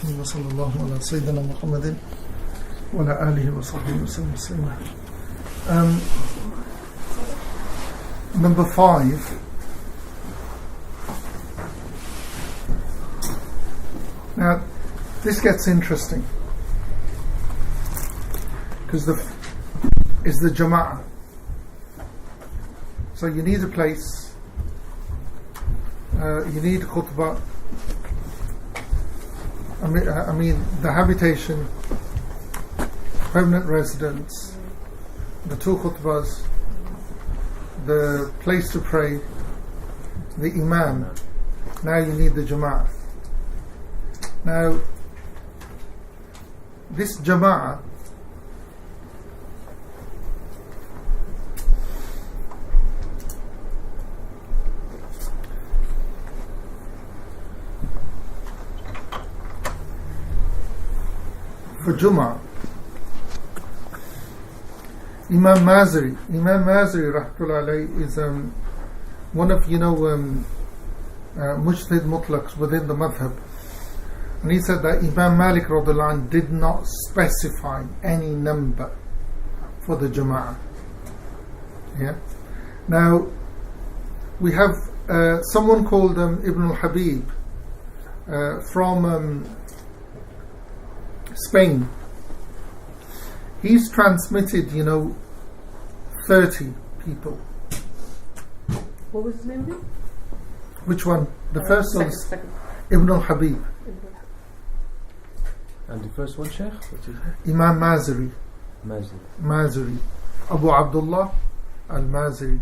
الرحيم وصلى الله على سيدنا محمد وعلى آله وصحبه وسلم. Number 5. Now, this gets interesting because is the Jama'ah. So you need a place, you need khutbah. I mean the habitation, permanent residence, the 2 khutbahs, the place to pray, the imam. Now you need the Jama'ah. Now, this Jama'ah for Jum'ah, Imam Mazari rahmatullah alayhi is one of Mujtahid Mutlaqs within the madhab, and he said that Imam Malik radhiyallahu anh did not specify any number for the Jama'ah. Yeah. Now we have someone called Ibn al-Habib from Spain. He's transmitted 30 people. What was his name again? Which one? The first one is second. Ibn al-Habib. And the first one, Sheikh? What is it? Imam Mazari. Mazari. Abu Abdullah al-Mazari.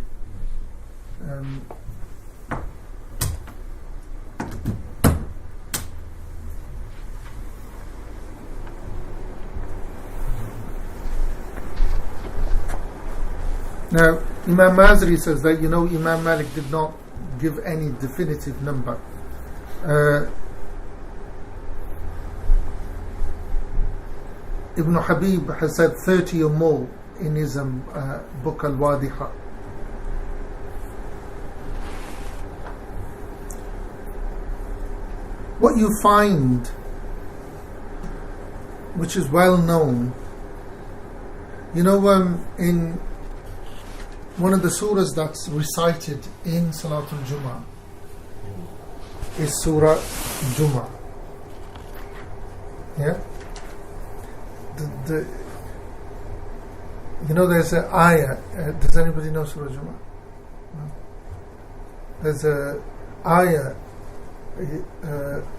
Now, Imam Mazari says that Imam Malik did not give any definitive number. Ibn Habib has said 30 or more in his book al-Wahid. What you find, which is well known, in one of the surahs that's recited in Salatul Jummah is Surah Jummah. Yeah? There's an ayah. Does anybody know Surah Jummah? No? There's an ayah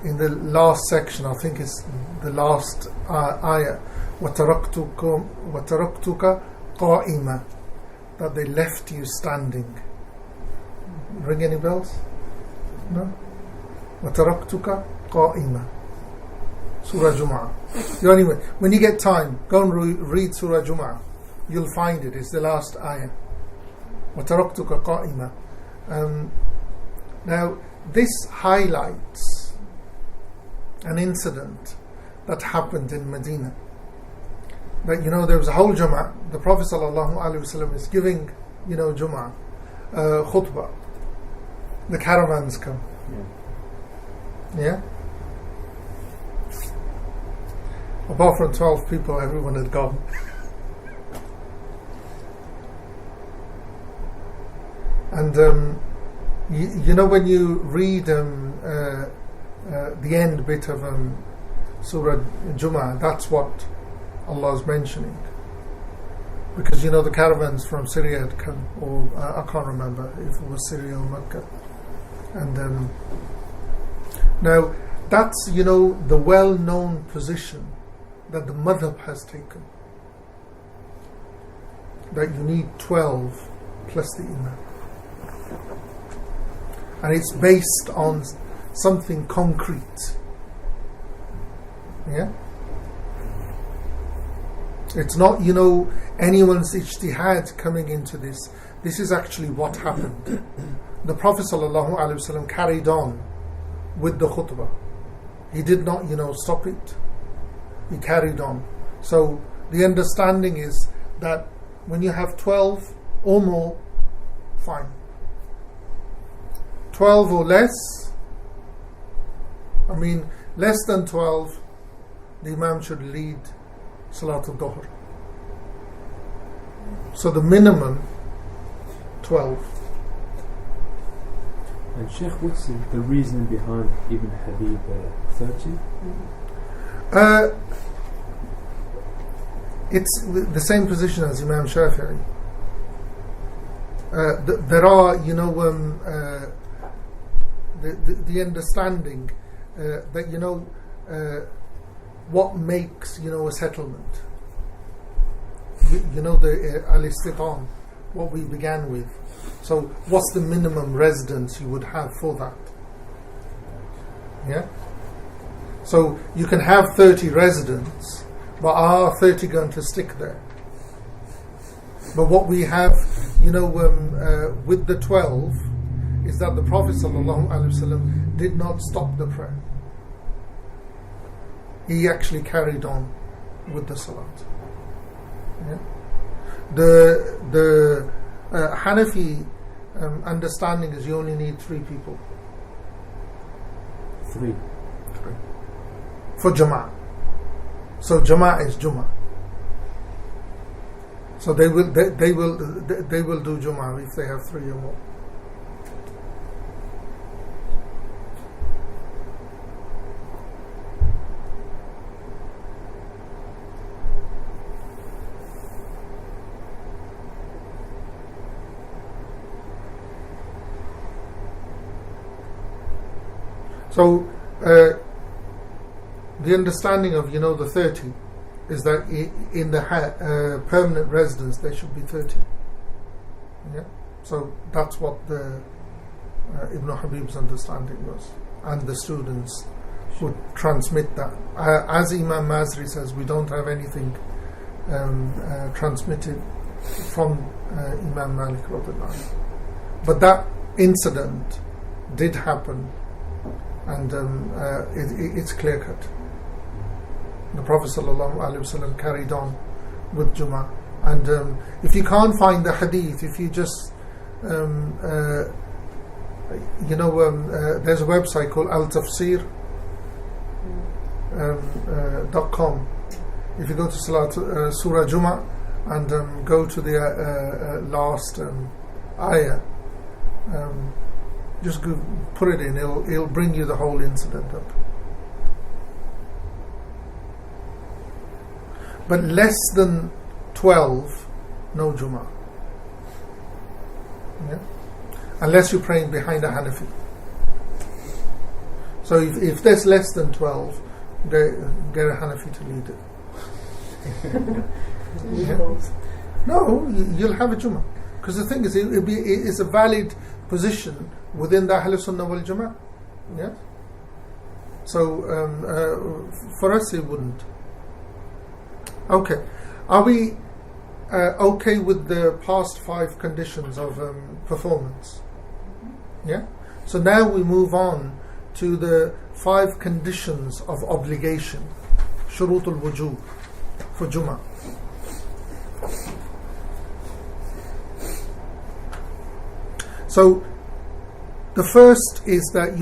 in the last section, I think it's the last ayah, وَتَرَكْتُكَ قَائِمًا, that they left you standing. Ring any bells? No? وَتَرَكْتُكَ قَائِمًا. Surah Jum'ah. Anyway, when you get time, go and read Surah Jum'ah. You'll find it. It's the last ayah. وَتَرَكْتُكَ قَائِمًا. Now, this highlights an incident that happened in Medina. That there was a whole Jum'ah. The Prophet ﷺ is giving Jum'ah, khutbah. The caravans come. Yeah? Apart from 12 people, everyone had gone. And when you read the end bit of Surah Jum'ah, that's what Allah is mentioning, because the caravans from Syria had come, or I can't remember if it was Syria or Mecca, and now that's the well-known position that the madhab has taken, that you need 12 plus the imam, and it's based on something concrete. Yeah. It's not, anyone's ijtihad coming into this. This is actually what happened. The Prophet ﷺ carried on with the khutbah. He did not, stop it. He carried on. So the understanding is that when you have 12 or more, fine. 12 or less, less than 12, the Imam should lead Salatul Dhuhr. So the minimum 12. And Sheikh, what's the reasoning behind Ibn Habib 30? It's the same position as Imam Shafi'i. There are, the understanding that, what makes, a settlement. The al-istitam, what we began with. So what's the minimum residence you would have for that? Yeah? So you can have 30 residents, but are 30 going to stick there? But what we have, with the 12, is that the Prophet ﷺ did not stop the prayer. He actually carried on with the salat. Yeah? The Hanafi understanding is you only need 3 people. 3. For Jama'ah. So Jama'ah is Jum'ah. So they will do Jum'ah if they have 3 or more. So the understanding of the 30 is that in the permanent residence there should be 30. Yeah. So that's what the Ibn Habib's understanding was, and the students would transmit that. As Imam Mazri says, we don't have anything transmitted from Imam Malik radhiyallahu anhu. But that incident did happen, and it's clear cut. The Prophet ﷺ carried on with Jum'ah. And if you can't find the hadith, if you just there's a website called altafsir.com. If you go to Surah Jum'ah and go to the last ayah, just put it in, it'll bring you the whole incident up. But less than 12, no Jum'ah. Yeah? Unless you're praying behind a Hanafi. So if there's less than 12, get a Hanafi to lead it. Yeah? No, you'll have a Jum'ah. Because the thing is, it's a valid position within the Ahl Sunnah wal Jama'ah. Yeah? So for us it wouldn't. Okay. Are we okay with the past 5 conditions of performance? Yeah? So now we move on to the 5 conditions of obligation. Shurutul wujub for Jum'ah. So the first is that,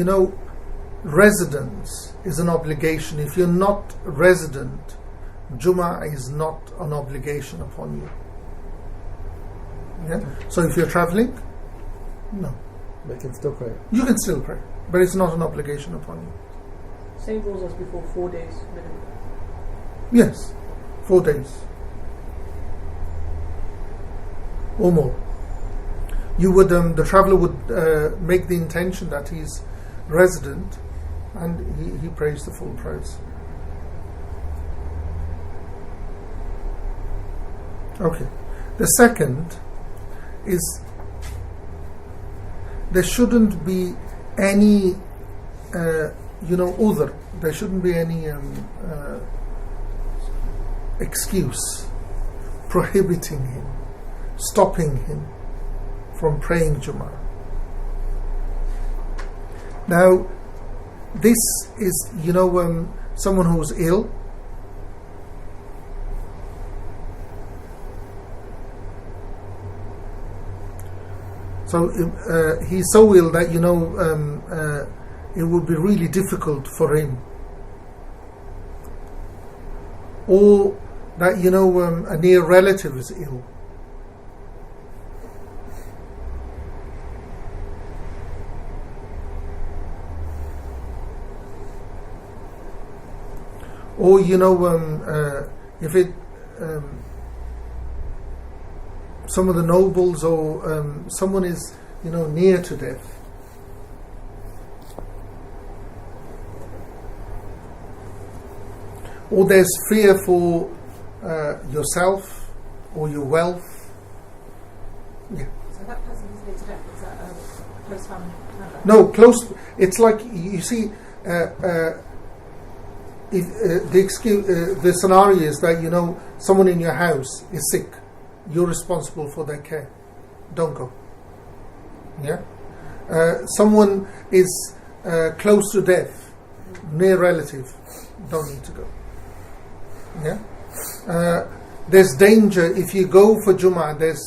residence is an obligation. If you're not resident, Jum'ah is not an obligation upon you. Yeah? So if you're traveling, no. They can still pray. You can still pray, but it's not an obligation upon you. Same rules as before, 4 days minimum. Yes, 4 days. Or more. You would, the traveller would make the intention that he's resident, and he prays the full prayers. Okay. The second is there shouldn't be any, udhr. There shouldn't be any excuse prohibiting him, stopping him from praying Jum'ah. Now, this is, someone who's ill. So he's so ill that it would be really difficult for him or that a near relative is ill, or if it some of the nobles or someone is near to death. Or there's fear for yourself or your wealth. Yeah. So that person who's near to death, is that a close family member? No, close. It's like you see. The scenario is that someone in your house is sick. You're responsible for their care. Don't go. Yeah. Someone is close to death, near relative. Don't need to go. Yeah. There's danger if you go for Jummah. There's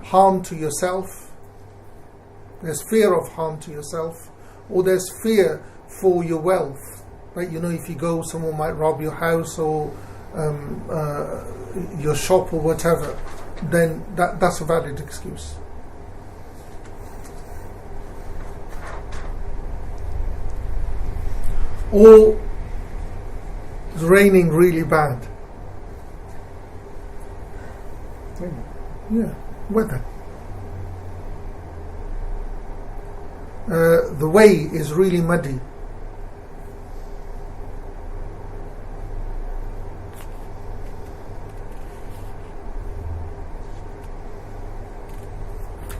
harm to yourself. There's fear of harm to yourself, or there's fear for your wealth. Right? If you go, someone might rob your house or your shop or whatever. Then that's a valid excuse. Or it's raining really bad. Yeah, weather. The way is really muddy.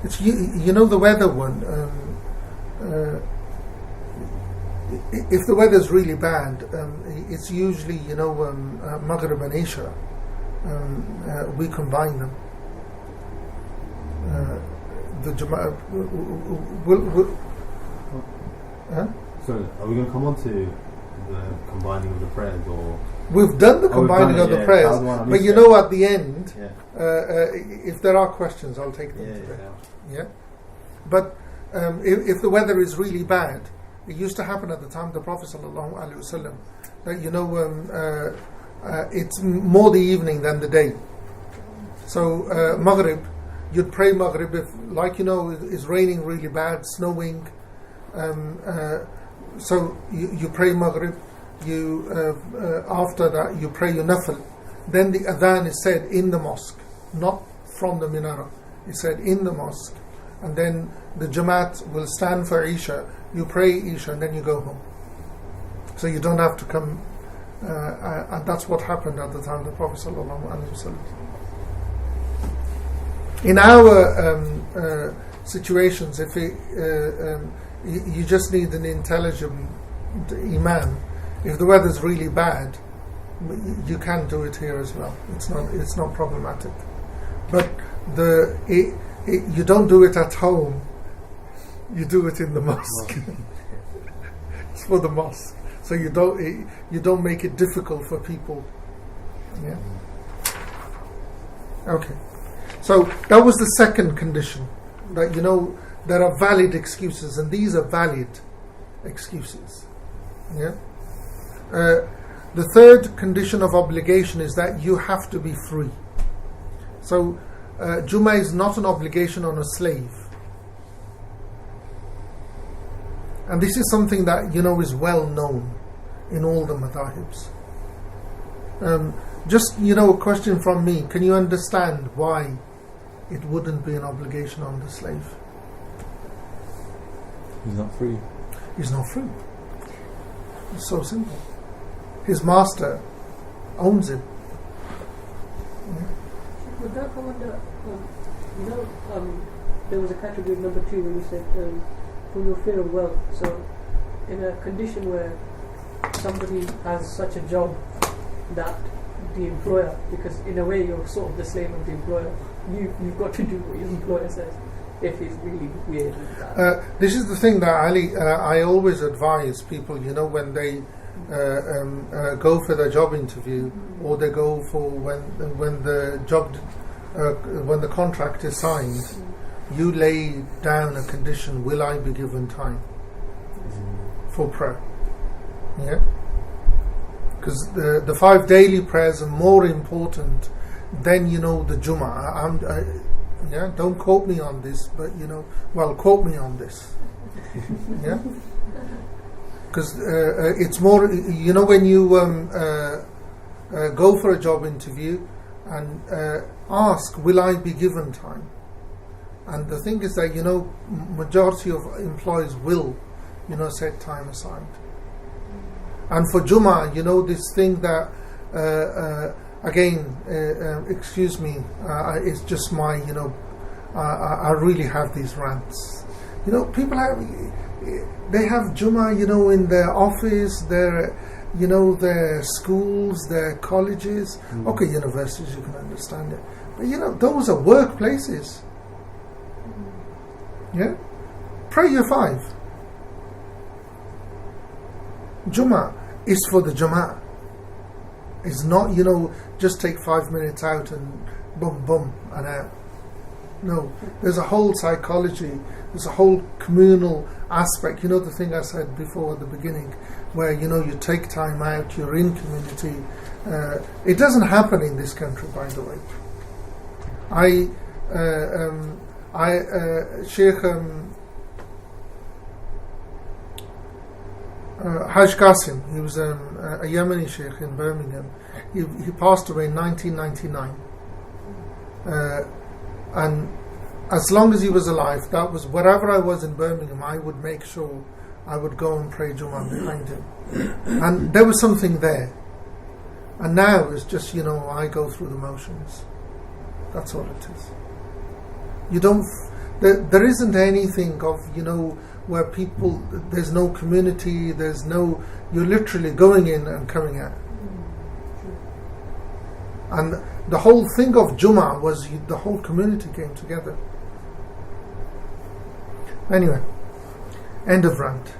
It's the weather one. If the weather's really bad, it's usually Maghrib and Isha. We combine them. The Jama'ah So, are we going to come on to the combining of the prayers, or we've done the combining of the prayers? But at the end, if there are questions, I'll take them today. Yeah. But if the weather is really bad, it used to happen at the time of the Prophet ﷺ that it's more the evening than the day. So Maghrib, you'd pray Maghrib if, it's raining really bad, snowing. So you pray Maghrib. After that you pray your nafil. Then the adhan is said in the mosque, not from the minarah. It's said in the mosque, and then the Jamaat will stand for Isha. You pray Isha and then you go home. So you don't have to come. And that's what happened at the time of the Prophet ﷺ. In our situations, if you just need an intelligent imam. If the weather's really bad, you can do it here as well. It's not problematic. But you don't do it at home. You do it in the mosque. It's for the mosque. So you don't make it difficult for people. Yeah. Okay. So that was the second condition. That there are valid excuses, and these are valid excuses. Yeah. The third condition of obligation is that you have to be free. So Jummah is not an obligation on a slave. And this is something that is well known in all the madhahibs. Just a question from me. Can you understand why it wouldn't be an obligation on the slave? He's not free. He's not free. It's so simple. His master owns him. Yeah. Would that come under, there was a category number 2 when you said for your fear of wealth. So in a condition where somebody has such a job that the employer, because in a way you're sort of the slave of the employer, you've got to do what your employer says. If it's really weird. This is the thing that I always advise people, when they go for their job interview, or they go for when the contract is signed, you lay down a condition: will I be given time for prayer? Yeah. because the 5 daily prayers are more important than the Jummah. Yeah, don't quote me on this, but quote me on this. Yeah, because it's more. When you go for a job interview and ask, "Will I be given time?" And the thing is that majority of employees will set time aside. And for Jummah, this thing that again, excuse me, it's just my I really have these rants. People have Jummah in their office, their their schools, their colleges. Okay, universities, you can understand it, but those are workplaces. Yeah, pray your 5. Jummah is for the Jama'ah. It's not, just take 5 minutes out and boom, boom, and out. No, there's a whole psychology, there's a whole communal aspect. The thing I said before at the beginning, where, you take time out, you're in community. It doesn't happen in this country, by the way. Sheikh Haj Qasim, he was a Yemeni Sheikh in Birmingham. He passed away in 1999. And as long as he was alive, that was wherever I was in Birmingham, I would make sure I would go and pray Jummah behind him. And there was something there. And now it's just, I go through the motions. That's all it is. There isn't anything of, where people, there's no community, you're literally going in and coming out. And the whole thing of Jummah was the whole community came together. Anyway, end of rant.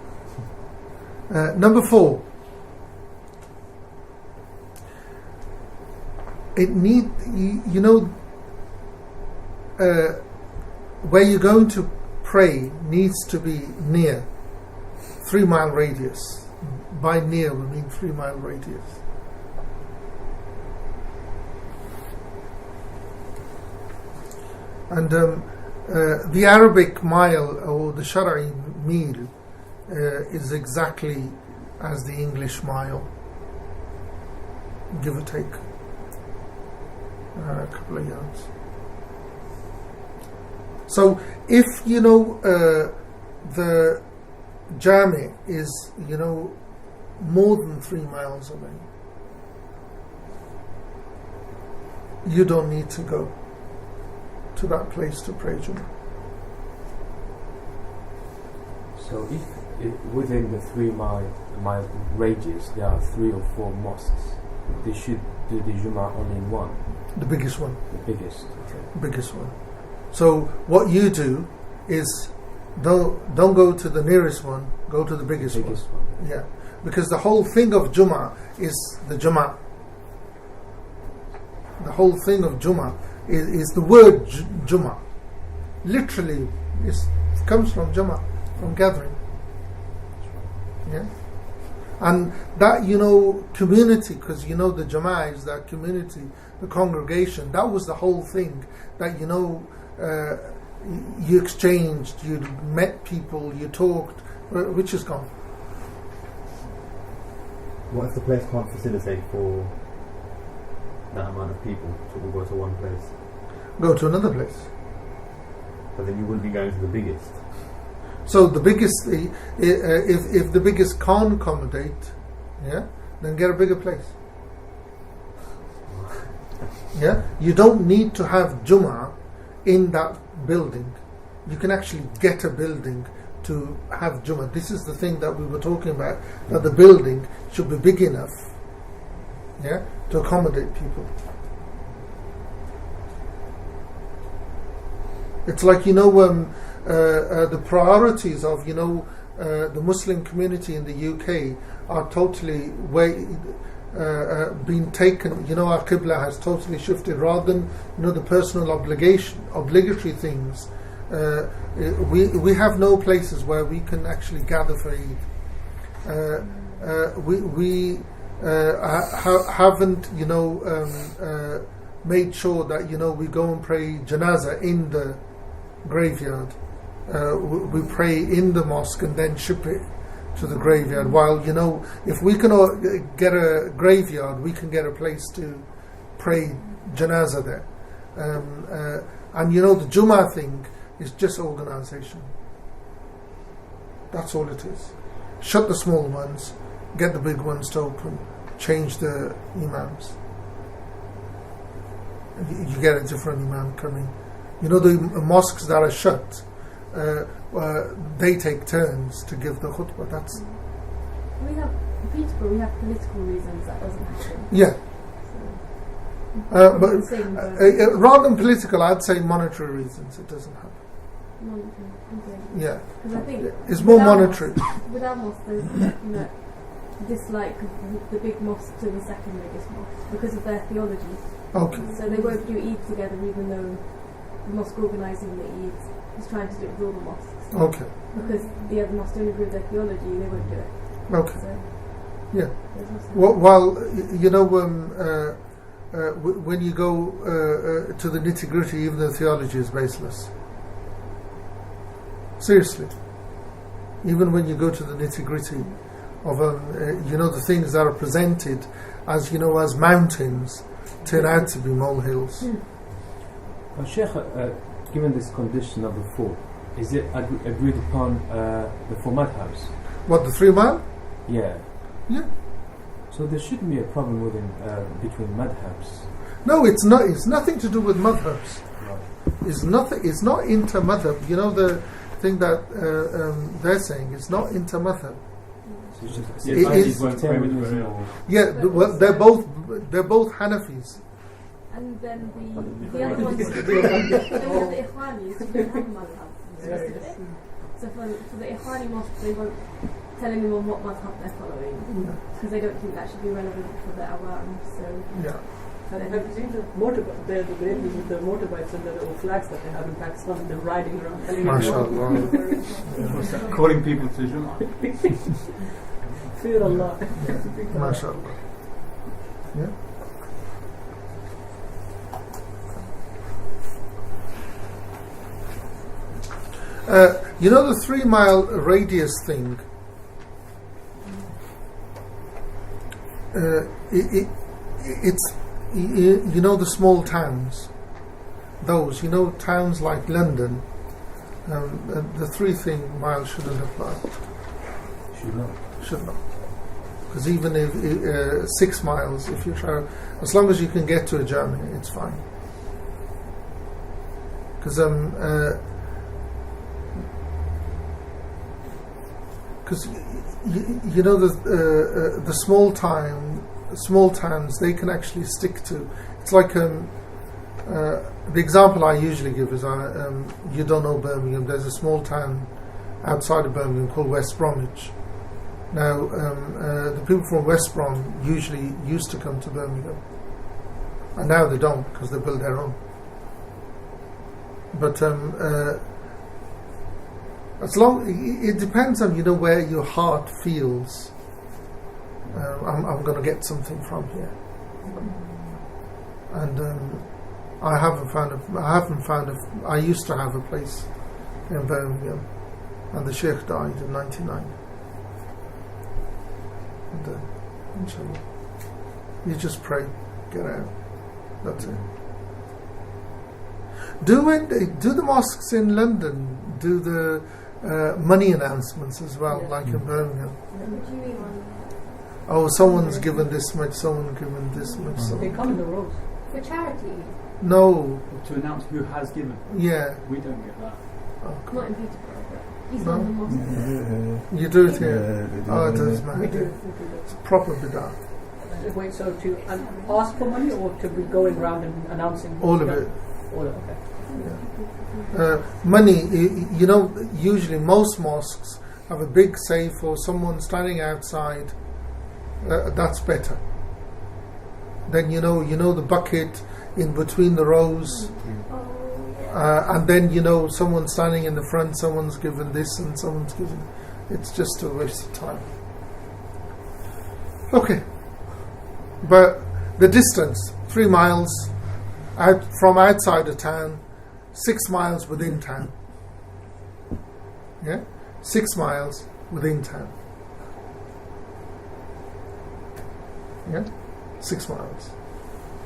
Number 4. Where you're going to pray needs to be near 3-mile radius. By near we mean 3-mile radius. And the Arabic mile or the Shara'i mil is exactly as the English mile, give or take a couple of yards. So if the Jami is more than 3 miles away, you don't need to go to that place to pray Jummah. So if within the 3-mile radius there are 3 or 4 mosques, they should do the Jummah only in one? The biggest one. The biggest, okay. Biggest one. So what you do is don't go to the nearest one, go to the biggest one. Yeah, because the whole thing of Jummah is the Jummah. The whole thing of Jummah is the word Jummah. Literally, it comes from Jummah, from gathering. Yeah, and that community, because the Jama'ah is that community, the congregation. That was the whole thing. That you exchanged, you met people, you talked, which is gone. What if the place can't facilitate for that amount of people, so we'll go to one place? Go to another place. But then you wouldn't be going to the biggest. So the biggest, if the biggest can't accommodate, then get a bigger place. Yeah, you don't need to have Jummah in that building. You can actually get a building to have Jummah. This is the thing that we were talking about, that the building should be big enough to accommodate people. It's like the priorities of the Muslim community in the UK are totally been taken. Our Qibla has totally shifted. Rather than the personal obligatory things, we have no places where we can actually gather for Eid. We haven't made sure that we go and pray janazah in the graveyard. We pray in the mosque and then ship it to the graveyard. While if we can get a graveyard, we can get a place to pray janazah there. And the Jummah thing is just organisation. That's all it is. Shut the small ones, get the big ones to open, change the imams. You get a different imam coming. The mosques that are shut, they take turns to give the khutbah. That's. We have Peterborough. We have political reasons that doesn't happen. Yeah. But rather than political, I'd say monetary reasons. It doesn't happen. Monetary. Okay. Yeah. Because I think it's more monetary. With our mosque, there's dislike the big mosque to the second biggest mosque because of their theology. Okay. So they won't do Eid together, even though the mosque organising the Eid is trying to do it with all the mosques. Okay. Because the other mosques don't agree with their theology, they won't do it. Okay. So yeah. Well, when you go to the nitty-gritty, even the theology is baseless. Seriously. Even when you go to the nitty-gritty of the things that are presented as as mountains turn out to be molehills. Sheikh, given this condition number 4, is it agreed upon the 4 madhabs? What, the 3 mile? Yeah. Yeah. So there shouldn't be a problem between madhabs. No, it's not. It's nothing to do with madhabs. Right. It's nothing. It's not inter madhab. The thing that they're saying is not inter madhab. Well, they're both Hanafis. And then the other ones, then we have the Ikhwanis who don't have a madhab. So for the Ikhwani mosque, they won't tell anyone what madhab they're following because they don't think that should be relevant for the awam. So yeah. And have you seen the motorbikes and the little flags that they have in Pakistan? They're riding around telling everyone. Calling people to Jummah. Fear Allah. MashaAllah. Yeah. The 3 mile radius thing. It's the small towns. Those towns like London. The 3 mile shouldn't apply. Should not. Because even if 6 miles, if you try, as long as you can get to a Jami, it's fine. Because the small towns, they can actually stick to. It's like the example I usually give is you don't know Birmingham. There's a small town outside of Birmingham called West Bromwich. Now, the people from West Brom usually used to come to Birmingham, and now they don't because they build their own. But as long, it depends on where your heart feels. I'm going to get something from here, and I used to have a place in Birmingham, and the Sheikh died in '99. And inshallah, you just pray, get out. That's it. Do the mosques in London do the money announcements as well, like in Birmingham? Oh, someone's given this much, someone given this much. They come in the rows. For charity? No. To announce who has given. Yeah. We don't get that. Okay. Not in Peterborough, but he's not in the mosque. You do it here? Oh, it does matter. We do. It's proper bidah. Wait, so to ask for money or to be going around and announcing? All of it. All of it, okay. Yeah. Money, usually most mosques have a big safe or someone standing outside. That's better. Then the bucket in between the rows, and then someone standing in the front. Someone's given this and someone's given. It's just a waste of time. Okay. But the distance, 3 miles from outside the town, 6 miles within town. Yeah? 6 miles within town. Yeah? 6 miles.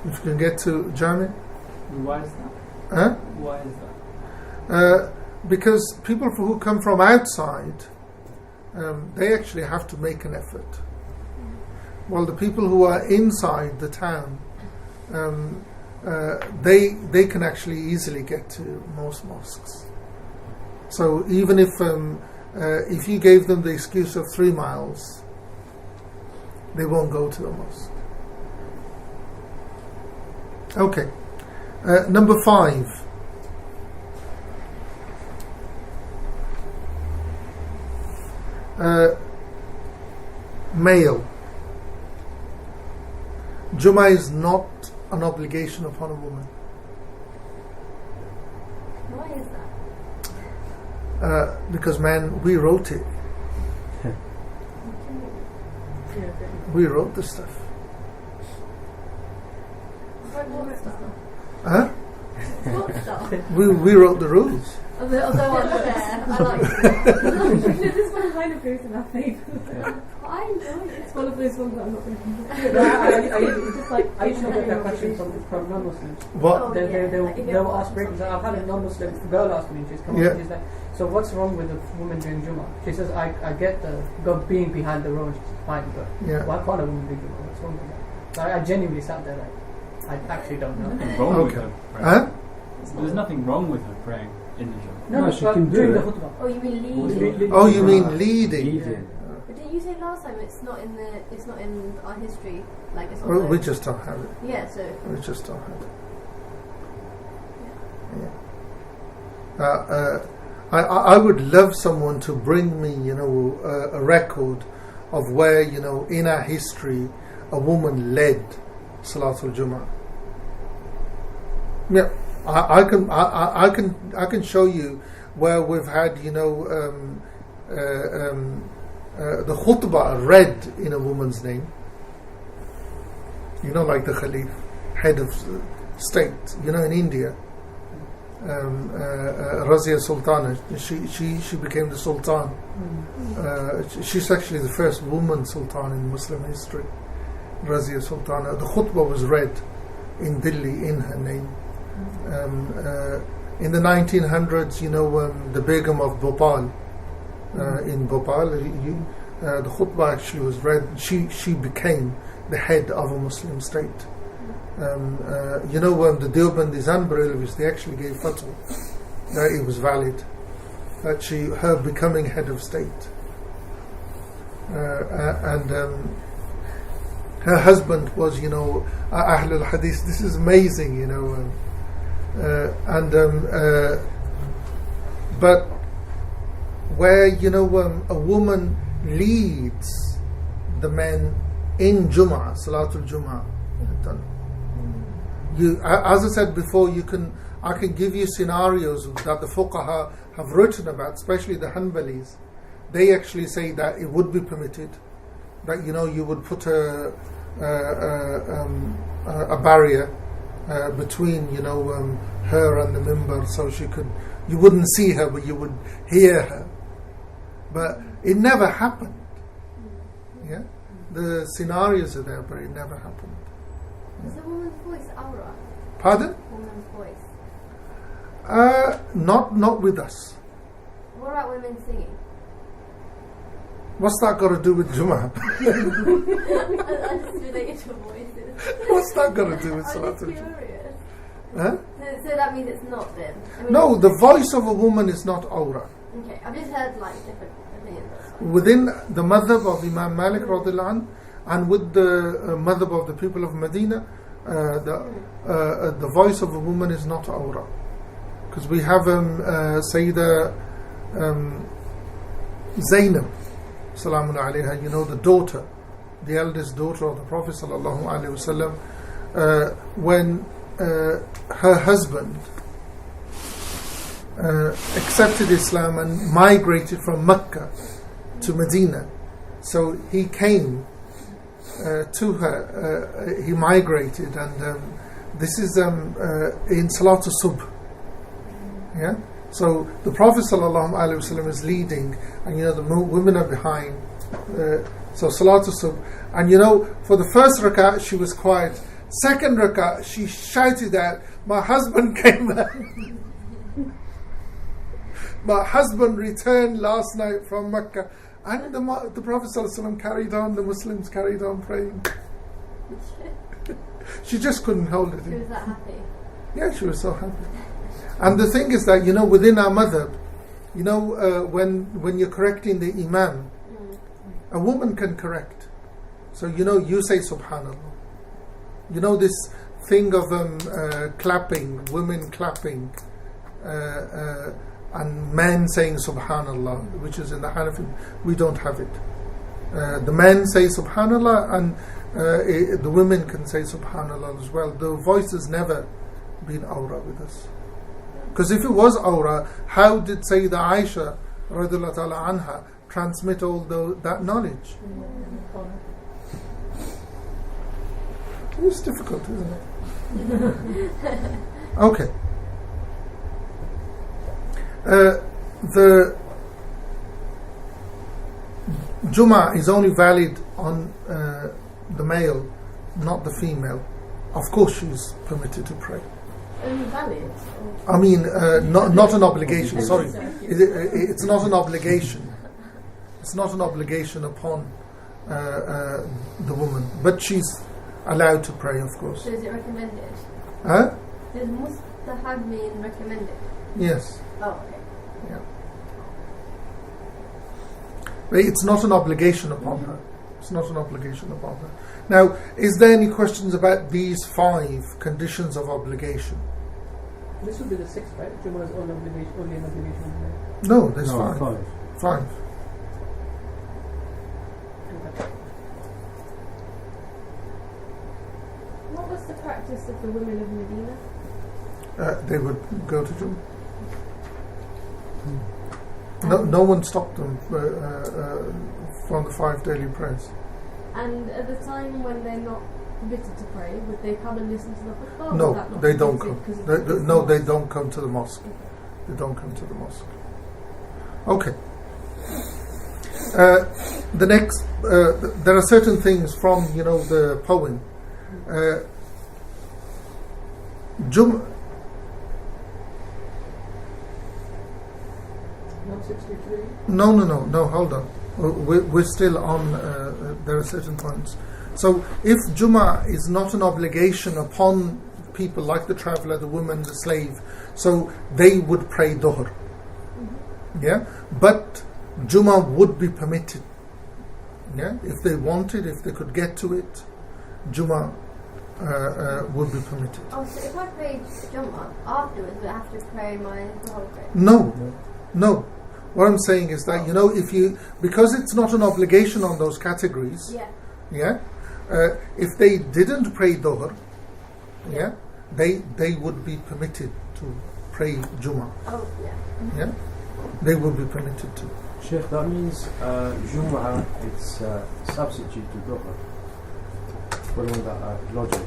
If you can get to Jami. Why is that? Huh? Why is that? Because people who come from outside, they actually have to make an effort. While the people who are inside the town, they can actually easily get to most mosques. So even if you gave them the excuse of 3 miles, they won't go to the mosque. Okay. Number 5. Male. Jummah is not an obligation upon a woman. Why is that? Because man, we wrote it. We wrote the stuff. What stuff? Huh? What stuff? We wrote the rules. Although unfair, I like it. This one kind of goes in our favour. I enjoy it. It's one of those ones that I'm not going to I used to get that question from non-Muslims. What? They'll ask breakings. I've had a non-Muslim girl ask me, she's come up and she's like, so what's wrong with a woman doing Jummah? She says, I get the being behind the row, and she's fine, but why can't a woman do Jummah? What's wrong with that? So I genuinely sat there like, I actually don't know. There's nothing wrong with her praying. Huh? There's nothing wrong with her praying in the Jummah. No, she can do during the it. khutbah. Oh, you mean leading? Oh, you mean leading? But didn't you say last time it's not in our history? Like it's not. Well, we just don't have it. Yeah, so. We just don't have it. I would love someone to bring me, a record of where, in our history, a woman led Salatul Jummah. Yeah, I can show you where we've had, the khutbah read in a woman's name. Like the Khalif, head of state. In India, Razia Sultana, she became the Sultan. She's actually the first woman Sultan in Muslim history. Razia Sultana. The khutbah was read in Delhi in her name. In the 1900s, the Begum of Bhopal, in Bhopal, the khutbah actually was read. She became the head of a Muslim state. The Deobandis and Barelvis, they actually gave fatwa that it was valid, that her becoming head of state, and her husband was, Ahl al-Hadith. This is amazing, but where a woman leads the men in Jummah, Salatul Jummah, done. As I said before, I can give you scenarios that the fuqaha have written about, especially the Hanbalis. They actually say that it would be permitted, that you would put a barrier between her and the mimbar, so you wouldn't see her, but you would hear her. But it never happened. Yeah, the scenarios are there, but it never happened. Is the woman's voice aura? Pardon? Woman's voice. Not with us. What about women singing? What's that got to do with Jummah? I just related to voices. What's that got to do with I'm just Salatul Jummah? curious. Huh? So that means it's not then? No, the voice of a woman is not aura. Okay, I've just heard different opinions. Within the madhab of Imam Malik radhiyallahu anh, and with the madhab of the people of Medina, the voice of a woman is not aura. Because we have Sayyidah Zainab, salamun alayha, the daughter, the eldest daughter of the Prophet sallallahu alaihi wasallam, when her husband accepted Islam and migrated from Mecca to Medina. So he came to her. He migrated, and this is in Salatul Subh. Yeah. So the Prophet ﷺ is leading, and the women are behind. So Salatul Subh, and for the first rak'ah she was quiet. Second rak'ah she shouted out, "My husband came back." My husband returned last night from Mecca. And the Prophet ﷺ carried on, the Muslims carried on praying. She just couldn't hold it in. She was that happy? Yeah, she was so happy. And the thing is that, within our madhab, when you're correcting the imam, a woman can correct. So, you say subhanallah. This thing of clapping, women clapping, and men saying subhanallah, which is in the Hanafi, we don't have it. The men say subhanallah, and the women can say subhanallah as well. The voice has never been awra with us. Because if it was awra, how did Sayyidah Aisha radhiyallahu ta'ala anha transmit all that knowledge? It's difficult, isn't it? Okay. The Jummah is only valid on the male, not the female. Of course she's permitted to pray. Only valid? I mean, not an obligation, sorry. It's not an obligation. It's not an obligation upon the woman. But she's allowed to pray, of course. So is it recommended? Huh? Does mustahab mean recommended? Yes. Oh, okay. Yeah. But it's not an obligation upon her. It's not an obligation upon her. Now, is there any questions about these 5 conditions of obligation? This would be the 6th, right? Jummah is only an obligation. No, there's 5. 5. What was the practice of the women of Medina? They would go to Jummah. No one stopped them from the 5 daily prayers. And at the time when they're not permitted to pray, would they come and listen to the khutbah? No, they don't come. They don't come to the mosque. They don't come to the mosque. Okay. The next, there are certain things from the poem. Jummah. 163. No. Hold on. We're still on. There are certain points. So, if Jummah is not an obligation upon people like the traveller, the woman, the slave, so they would pray Dhuhr. Yeah, but Jummah would be permitted. Yeah, if they wanted, if they could get to it, Jummah would be permitted. Oh, so if I prayed Jummah afterwards, would I have to pray my Dhuhr prayer? No. What I'm saying is that because it's not an obligation on those categories. Yeah. If they didn't pray Dhuhr, they would be permitted to pray Jummah. Oh, yeah. Yeah, they would be permitted to. Sheikh, that means Jumu'ah it's substitute to Dhuhr. Following that logic.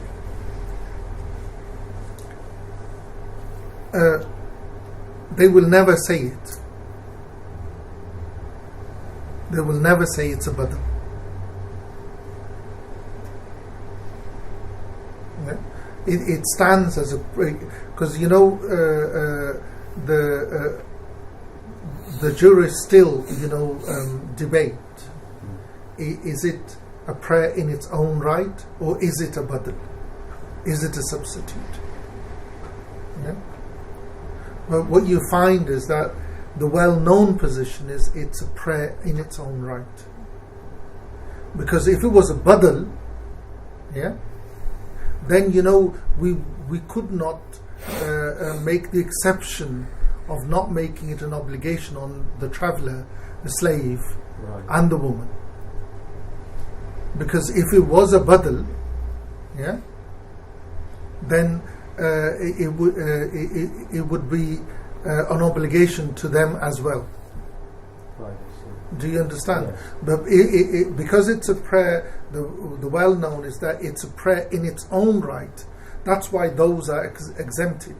They will never say it. They will never say it's a badal. Yeah? It stands as a because the jurists still debate. Is it a prayer in its own right, or is it a badal? Is it a substitute? Yeah. But what you find is that the well-known position is it's a prayer in its own right. Because if it was a badal, then we could not make the exception of not making it an obligation on the traveller, the slave, and the woman. Because if it was a badal, then it would be an obligation to them as well. Right. Do you understand? Yes. But because it's a prayer, the well known is that it's a prayer in its own right. That's why those are exempted.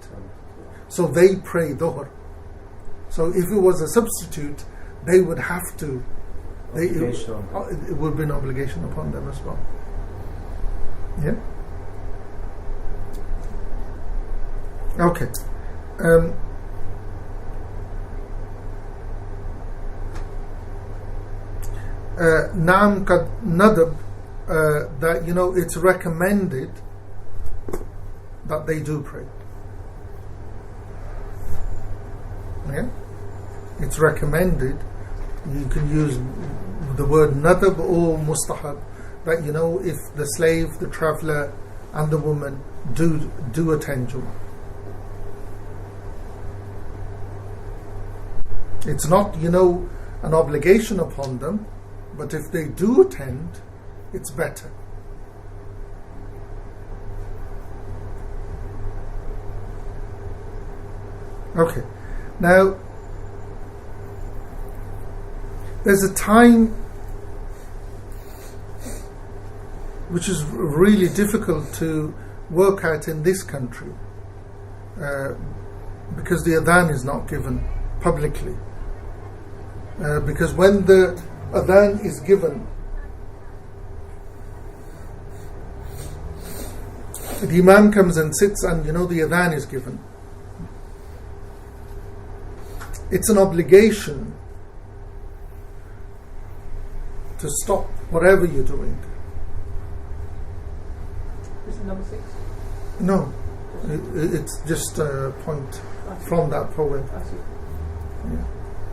So they pray Dhuhr. So if it was a substitute, they would have to. It would be an obligation upon them as well. Yeah. Okay. Naam kad nadab, that it's recommended that they do pray. Yeah, it's recommended. You can use the word nadab or mustahab. That if the slave, the traveller, and the woman do attend Jummah. It's not an obligation upon them, but if they do attend, it's better. Okay, now there's a time which is really difficult to work out in this country because the adhan is not given publicly. Because when the adhan is given, the imam comes and sits and the adhan is given. It's an obligation to stop whatever you're doing. Is it number 6? No, it's just a point from that poem. I see.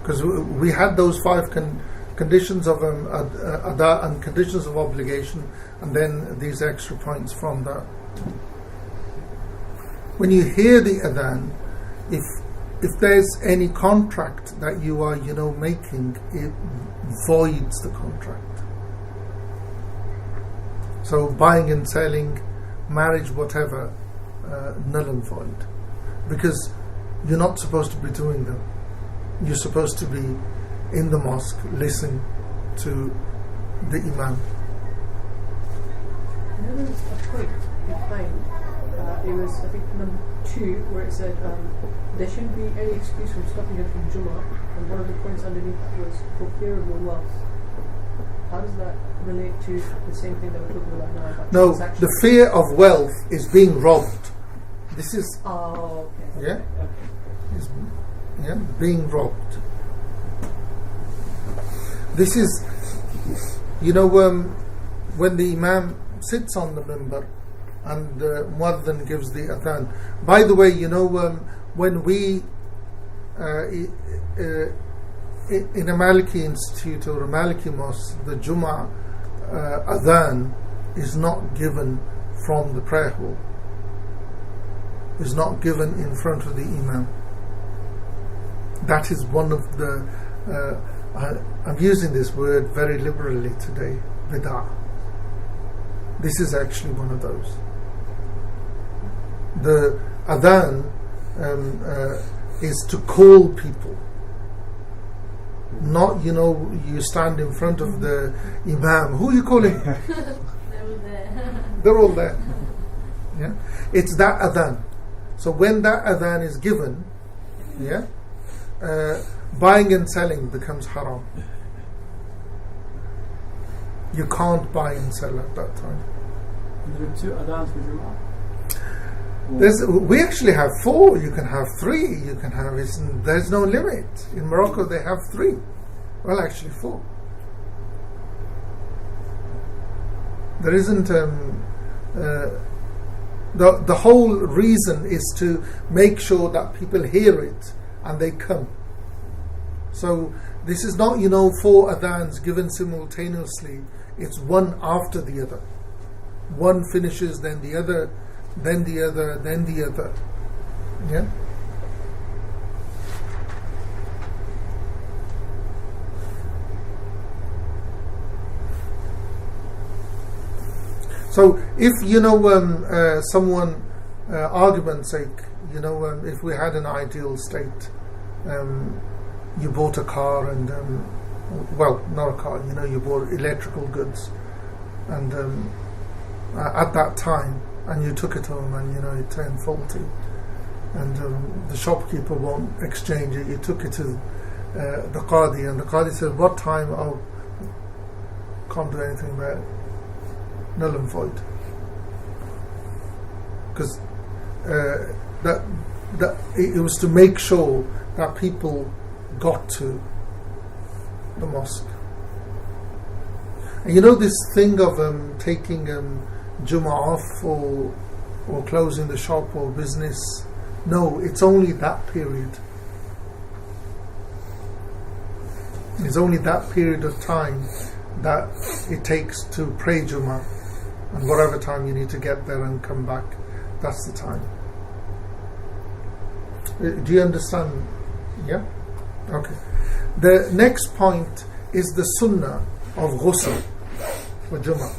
Because we had those 5 conditions of ada and conditions of obligation, and then these extra points from that. When you hear the adhan, if there's any contract that you are making, it voids the contract. So buying and selling, marriage, whatever, null and void, because you're not supposed to be doing them. You're supposed to be in the mosque listening to the imam. There was a point behind, it was I think number 2, where it said there shouldn't be any excuse from stopping it from Jummah, and one of the points underneath that was for fear of your wealth. How does that relate to the same thing that we're talking about now? About No, the fear of wealth is being robbed. This is okay. yeah, Okay. is being robbed. This is when the imam sits on the minbar and muadhin gives the adhan. By the way, when we in a Maliki institute or a Maliki mosque, the Jummah adhan is not given from the prayer hall. Is not given in front of the imam. That is one of the I'm using this word very liberally today, bid'ah. This is actually one of those. The adhan is to call people, not you stand in front of the imam. Who are you calling? They're all there. They're all there. Yeah, it's that adhan. So when that adhan is given, buying and selling becomes haram. You can't buy and sell at that time. There are 2 adhans for Jummah. We actually have 4. You can have 3. You can have. There's no limit. In Morocco, they have 3. Well, actually 4. There isn't. The whole reason is to make sure that people hear it and they come. So this is not 4 adhans given simultaneously. It's one after the other. One finishes, then the other, then the other, then the other. Yeah. So if someone, argument's sake, if we had an ideal state, you bought a car and well, not a car, you bought electrical goods, and at that time, and you took it home, and it turned faulty, and the shopkeeper won't exchange it. You took it to the Qadi, and the Qadi said, what time? Oh, can't do anything about it. Null and void. Because that it was to make sure that people got to the mosque. And this thing of taking Jummah off or closing the shop or business, no, it's only that period. It's only that period of time that it takes to pray Jummah, and whatever time you need to get there and come back, that's the time. Do you understand? Yeah? Okay. The next point is the sunnah of ghusl for Jummah.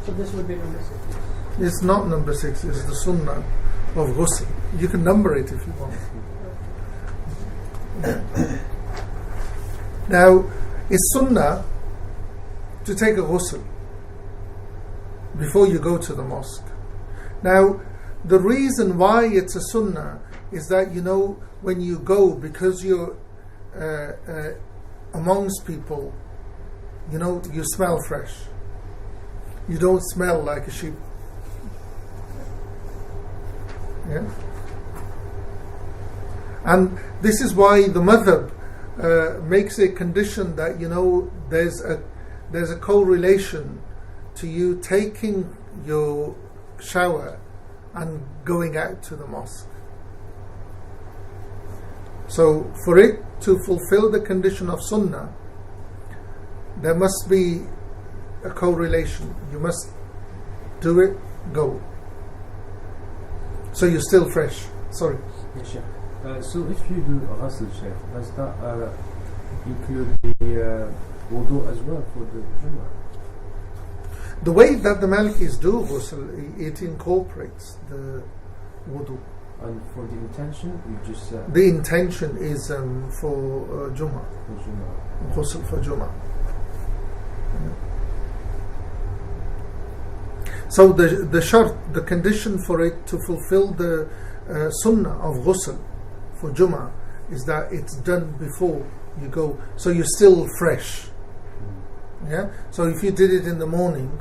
So this would be number 6. It's not number 6, it's the sunnah of ghusl. You can number it if you want. Now, it's sunnah to take a ghusl before you go to the mosque. Now, the reason why it's a sunnah is that, when you go, because you're amongst people, you smell fresh. You don't smell like a sheep. Yeah? And this is why the madhab makes a condition that, there's a correlation to you taking your shower and going out to the mosque. So for it to fulfill the condition of sunnah, there must be a correlation. You must do it, go. So you're still fresh. Sorry. Yes, Sheikh. So if you do a ghusl, Sheikh, does that include the wudu as well for the Jummah? The way that the Malikis do ghusl, it incorporates the wudu. And for the intention, you just the intention is for Jummah. For Jummah. Ghusl for Jummah. So the shart, the condition for it to fulfill the sunnah of ghusl for Jummah is that it's done before you go, so you're still fresh. Yeah. So if you did it in the morning,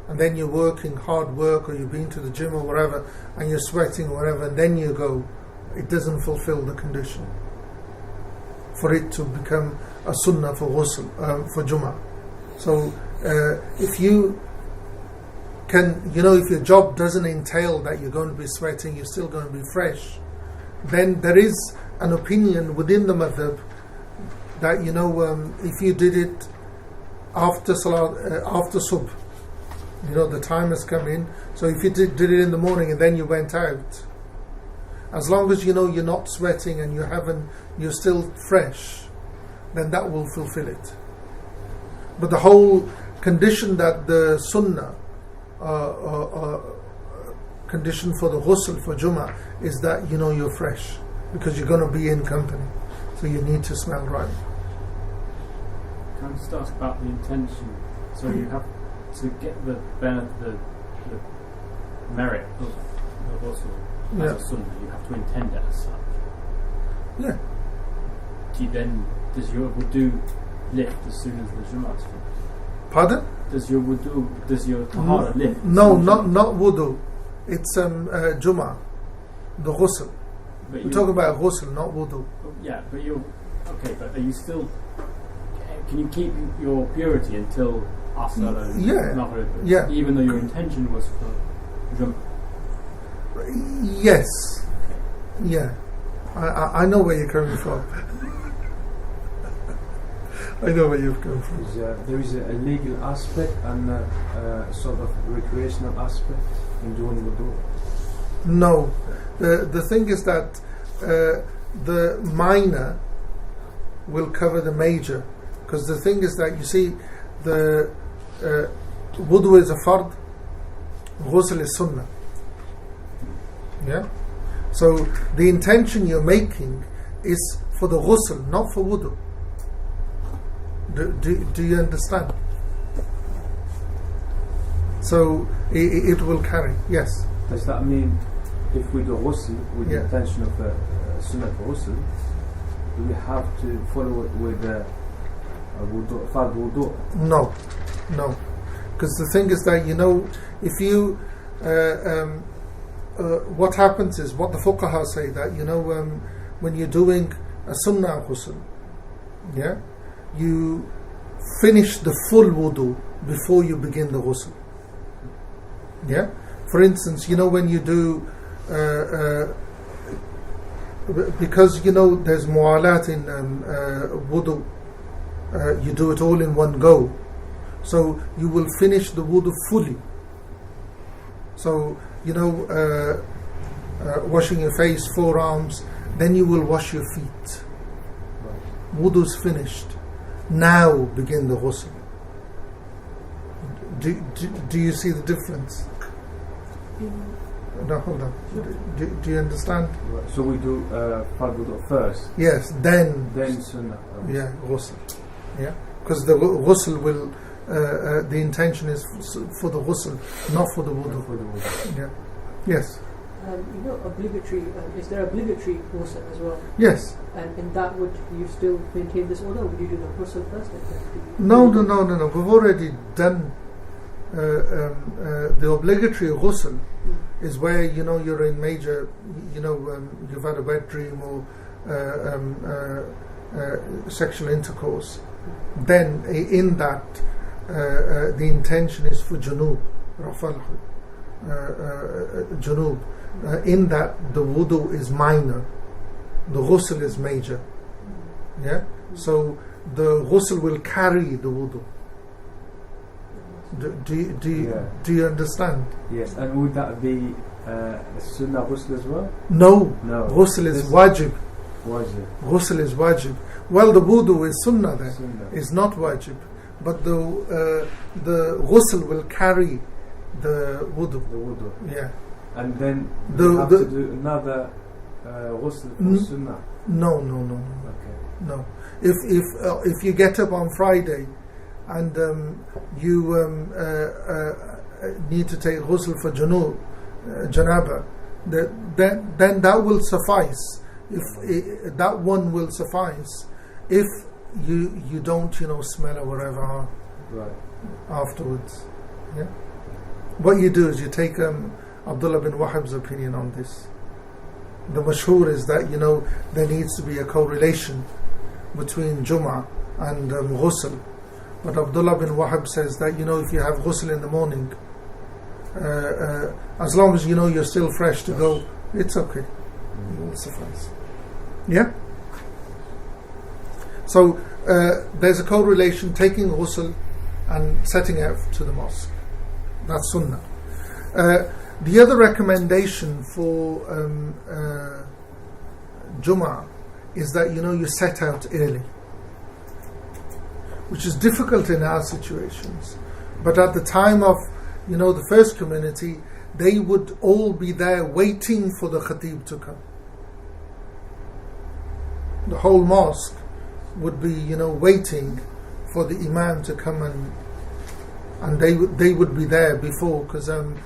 and then you're working hard work, or you've been to the gym or whatever, and you're sweating or whatever, and then you go, it doesn't fulfill the condition for it to become a sunnah for ghusl, for Jummah. So if you can, if your job doesn't entail that you're going to be sweating, you're still going to be fresh, then there is an opinion within the madhab that, if you did it after salat, after subh, the time has come in, so if you did it in the morning and then you went out, as long as you're not sweating and you're still fresh, then that will fulfill it. But the whole condition that the sunnah condition for the ghusl for Jummah is that you're fresh, because you're going to be in company, so you need to smell right. Can I just ask about the intention? So you have to get the merit of the ghusl as a sunnah, you have to intend it as such. Yeah. Does your wudu lift as soon as the Jummah is finished? Pardon? Does your tahara lift? No, not wudu. It's Jummah, the ghusl. We're talking about ghusl, not wudu. Yeah, but but are you still? Can you keep your purity until Asr and Maghrib? Yeah. Even though your intention was for Jummah. Yes. Okay. Yeah. I know where you're coming from. I know where you've come from. There is a legal aspect and a sort of recreational aspect in doing wudu. No, the thing is that the minor will cover the major, because the thing is that, you see, the wudu is a fard, ghusl is sunnah. Yeah. So the intention you're making is for the ghusl, not for wudu. Do you understand? So it will carry. Yes. Does that mean if we do ghusl with the intention of sunnah ghusl, do we have to follow it with fard wudu? No. Because the thing is that if you what happens is what the fuqaha say that when you're doing a sunnah ghusl, you finish the full wudu before you begin the ghusl. For instance, when you do because there's mu'alat in wudu, you do it all in one go, so you will finish the wudu fully. So washing your face, forearms, then you will wash your feet. Wudu's finished. Now begin the ghusl. Do you see the difference? No, hold on. Do you understand? So we do fard wudu first. Yes, then sunnah. Ghusl. Because the ghusl will. The intention is for the ghusl, not for the wudu. Yes. Obligatory. Is there obligatory ghusl as well? Yes. And in that, would you still maintain this order, or would you do the ghusl first? No. We've already done the obligatory ghusl. Is where you're in major, you've had a wet dream or sexual intercourse. Then in that, the intention is for junub, junub. In that, the wudu is minor, the ghusl is major. So the ghusl will carry the wudu. Do you understand? Yes. And would that be sunnah ghusl as well? No. Ghusl is wajib. Ghusl is wajib. Well, the wudu is sunnah then. It's not wajib. But the ghusl will carry the wudu. Yeah. And then you have to do another ghusl for sunnah? No. Okay. No. If you get up on Friday and you need to take ghusl for janaba, then that will suffice. If that one will suffice, if you don't smell or whatever afterwards. What you do is you take Abdullah bin Wahab's opinion on this. The mashhur is that there needs to be a correlation between Jum'ah and ghusl. But Abdullah bin Wahab says that if you have ghusl in the morning, as long as you're still fresh to go, it's okay. It will suffice. So there's a correlation, taking ghusl and setting out to the mosque. That's sunnah. The other recommendation for Jum'ah is that you set out early, which is difficult in our situations. But at the time of the first community, they would all be there waiting for the khatib to come. The whole mosque would be waiting for the imam to come, and they would be there before, because in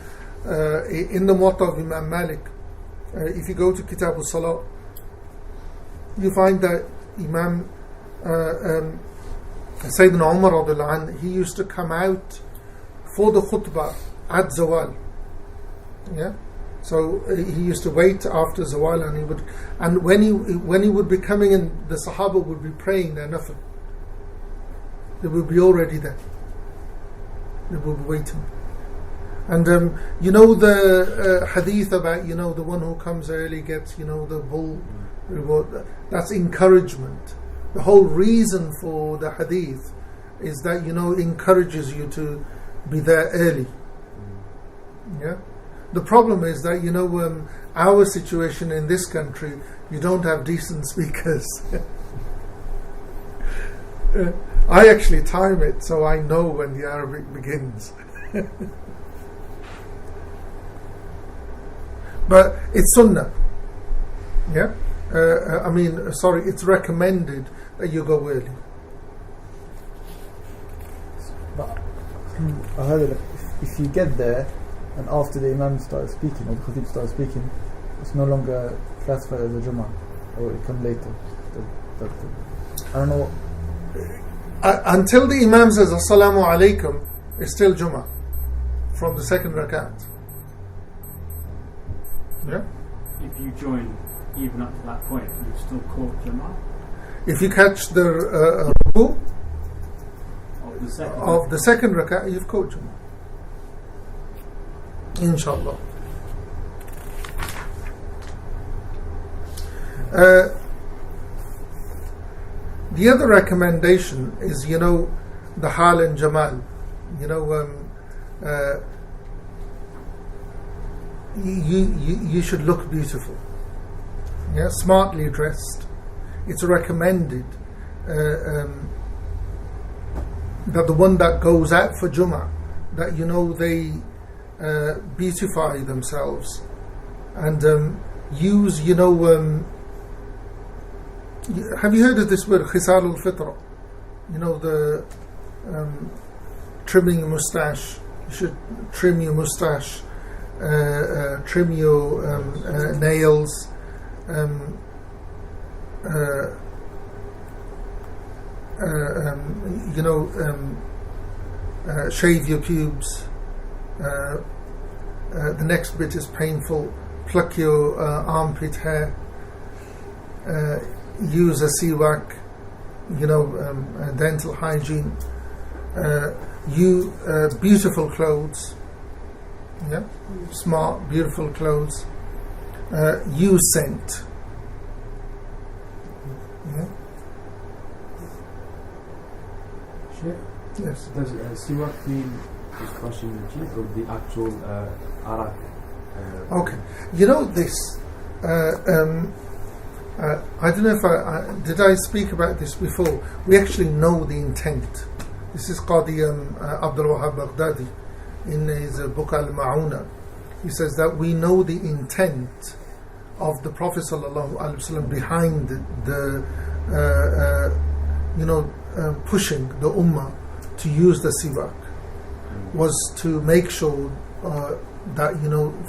the Muwatta of Imam Malik, if you go to Kitab al-Salat, you find that Imam Sayyidina Umar radiallahu anhu, he used to come out for the khutbah at Zawal. So he used to wait after Zawal, and when he would be coming in, the Sahaba would be praying their nafil. They would be already there. They would be waiting. And the hadith about the one who comes early gets the bull reward. That's encouragement. The whole reason for the hadith is that encourages you to be there early. The problem is that our situation in this country, you don't have decent speakers. I actually time it so I know when the Arabic begins. But it's sunnah. It's recommended that you go early. I heard that if you get there and after the Imam starts speaking or the Khatib starts speaking, it's no longer classified as a Jummah, or it comes later. I don't know. Until the Imam says Assalamu alaikum, it's still Jummah from the second rakat. Yeah? If you join even up to that point, you still caught Jummah? If you catch the ruku of the second rakat, you've caught Jummah. Inshallah. The other recommendation is, the hal and jamal. You should look beautiful. Yeah, smartly dressed. It's recommended that the one that goes out for Jummah, that they beautify themselves and use, have you heard of this word, Khisal al-Fitra? The trimming your moustache. You should trim your moustache, trim your nails, shave your pubes. The next bit is painful. Pluck your armpit hair. Use a siwak. Dental hygiene. Beautiful clothes. Yeah, smart, beautiful clothes. Use scent. Yeah. Sheikh, yes. Does siwak mean just brushing your teeth or the actual arak? Okay. This. I don't know if did I speak about this before. We actually know the intent. This is Qadi Abdul Wahab Baghdadi in his book Al-Ma'una. He says that we know the intent of the Prophet ﷺ behind the pushing the ummah to use the siwak was to make sure that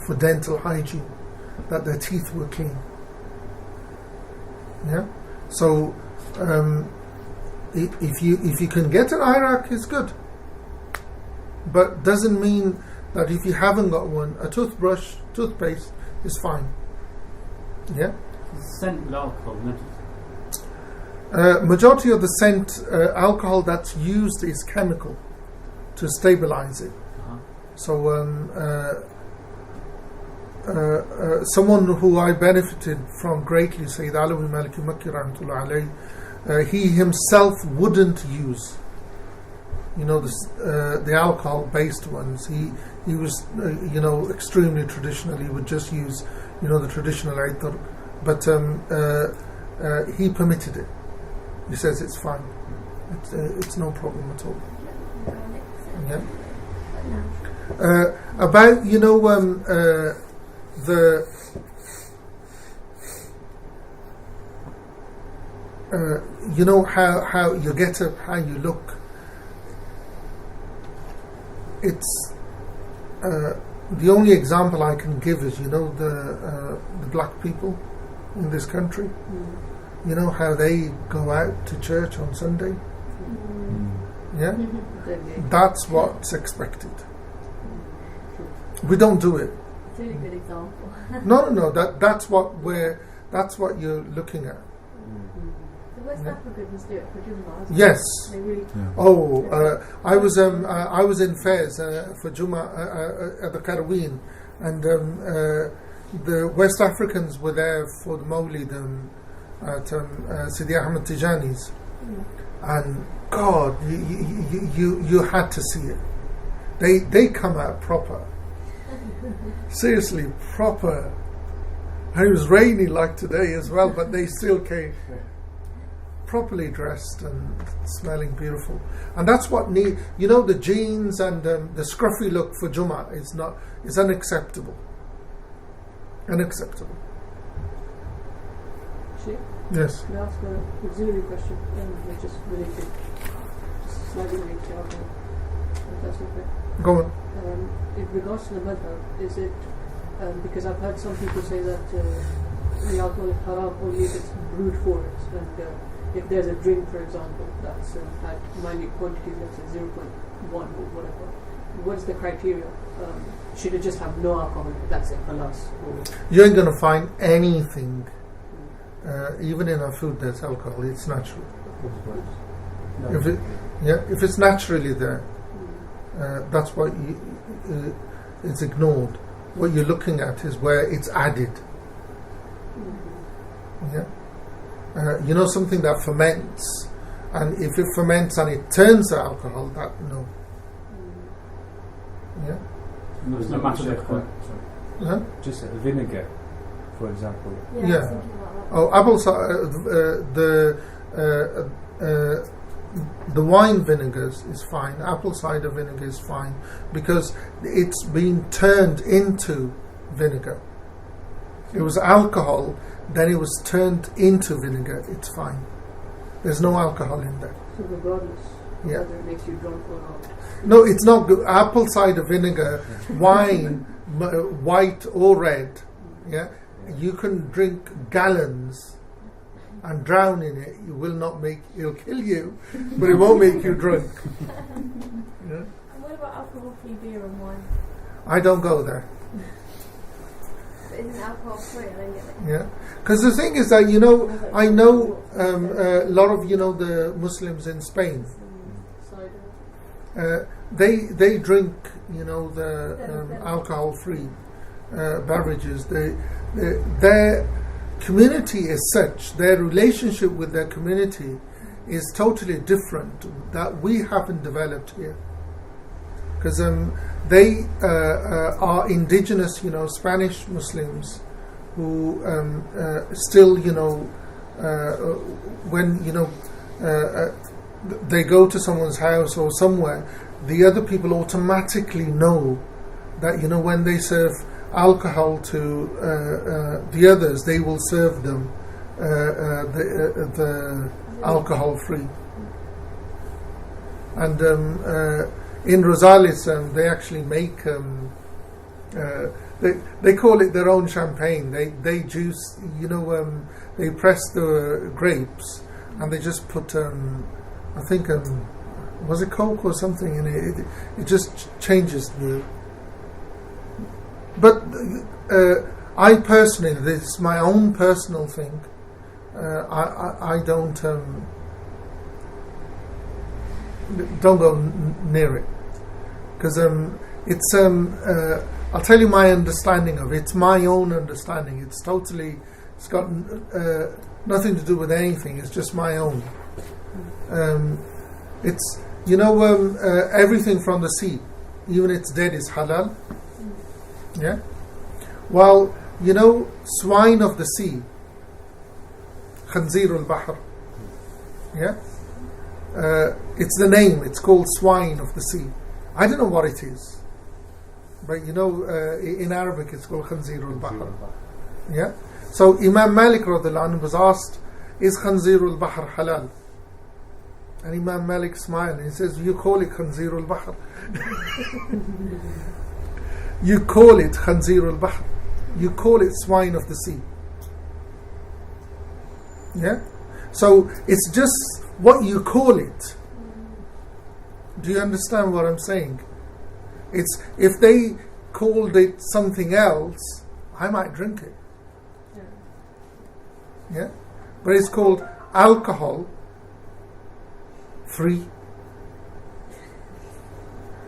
for dental hygiene that their teeth were clean. Yeah. So if you can get an Iraq, it's good. But doesn't mean that if you haven't got one, a toothbrush, toothpaste is fine. Yeah. Scent with alcohol, majority of the scent alcohol that's used is chemical to stabilize it. So someone who I benefited from greatly, Sayyid Alawi Maliki Makki rahmatullah alayhi, he himself wouldn't use the alcohol based ones. He was extremely traditional. He would just use the traditional aitar, but he permitted it. He says it's fine. It's no problem at all. Yeah. About how you get up, how you look. It's the only example I can give is the black people in this country. How they go out to church on Sunday. Yeah, that's what's expected. We don't do it. It's a really good example. No. That's what you're looking at. The West Africans do it for Jummah. Yes. They really. Oh, I was in Fez for Jummah at the Karaween, and the West Africans were there for the Mawlid at Sidi Ahmed Tijani's, and God, you had to see it. They come out proper. Seriously, proper. And it was rainy like today as well, but they still came properly dressed and smelling beautiful. And that's what the jeans and the scruffy look for Jummah is unacceptable. Unacceptable. Sheikh? Yes. Can I ask a auxiliary question? Just related, just slightly related to alcohol, if that's okay. Go on. In regards to the madhab, is it because I've heard some people say that the alcohol is haram only if it's brewed for it, and if there's a drink, for example, that's had minute quantities, let's say 0.1 or whatever, what is the criteria? Should it just have no alcohol? That's it, alas. You ain't going to find anything, even in our food, there's alcohol. It's natural. If it's naturally there, that's what it's ignored. What you're looking at is where it's added. You know, something that ferments, and if it ferments and it turns to alcohol, that no. Yeah. No, it's not matter just a vinegar, for example. Yeah. Oh, apple cider. The wine vinegars is fine. Apple cider vinegar is fine because it's been turned into vinegar. It was alcohol, then it was turned into vinegar. It's fine. There's no alcohol in there. So regardless, whether it makes you drunk or not. No, it's not good. Apple cider vinegar, wine, white or red. Yeah, you can drink gallons and drown in it. It will not make. It'll kill you, but it won't make you drunk. Yeah? And what about alcohol-free beer and wine? I don't go there. But isn't alcohol free? I don't get it. Yeah, because the thing is that I know a lot of the Muslims in Spain. They drink the alcohol-free beverages. Their community is such, their relationship with their community is totally different that we haven't developed here. Because they are indigenous, Spanish Muslims who still, when they go to someone's house or somewhere, the other people automatically know that when they serve alcohol to the others, they will serve them the alcohol free. And in Rosales, they actually make they call it their own champagne. They juice, they press the grapes and they just put I think was it Coke or something in it? It just changes the. But I personally, this is my own personal thing. I don't go near it because it's I'll tell you my understanding of it. It's my own understanding. It's got nothing to do with anything. It's just my own. It's everything from the sea, even it's dead, is halal. Yeah. Well, swine of the sea, khanzir al-bahr. Yeah. It's the name. It's called swine of the sea. I don't know what it is, but in Arabic it's called khanzir al-bahr. Yeah. So Imam Malik radhiyallahu anhu was asked, "Is khanzir al-bahr halal?" And Imam Malik smiled and he says, "You call it khanzir al-bahr." You call it khanzir al-bahr. You call it swine of the sea. Yeah? So it's just what you call it. Do you understand what I'm saying? It's if they called it something else, I might drink it. Yeah? But it's called alcohol free.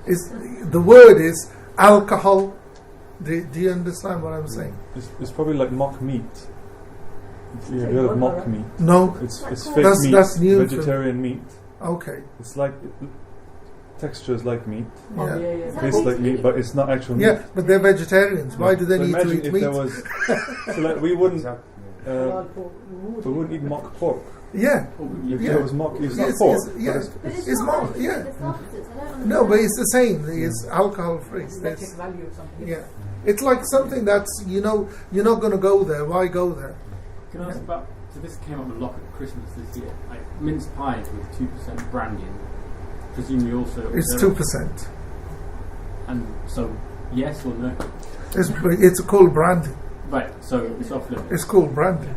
The word is alcohol. Do you understand what I'm saying? It's probably like mock meat. You have heard of mock meat? No. It's fake meat. That's new. Vegetarian meat. Okay. It's like texture is like meat. Yeah. Tastes like meat, but it's not actual meat. Yeah, but they're vegetarians. Why do they need to eat meat? There was, so like we wouldn't eat mock pork. Yeah. If there was mock, it's not pork. It's mock. Yeah. No, but it's the same. It's alcohol free. Aesthetic value of something. Yeah. It's like something that's you're not going to go there. Why go there? Can I ask about? So this came up a lot at Christmas this year. Like mince pies with 2% brandy. Presumably also. It's 2%. And so, yes or no? It's called brandy. Right, so it's off limits. It's called brandy.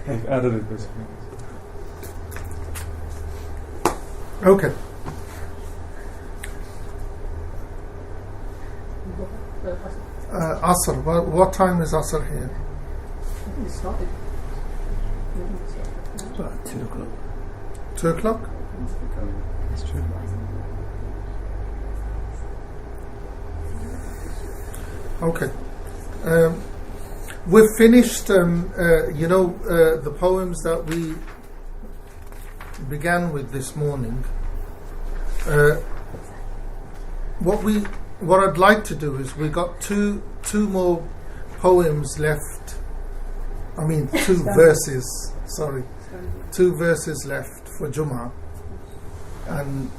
I've added it this Okay. Asr. What time is Asr here? I think it started. About 2 o'clock. 2 o'clock? That's true. Okay. We've finished, the poems that we began with this morning. What I'd like to do is we got two more poems left. I mean, 2 verses. Sorry, 2 verses left for Jummah, and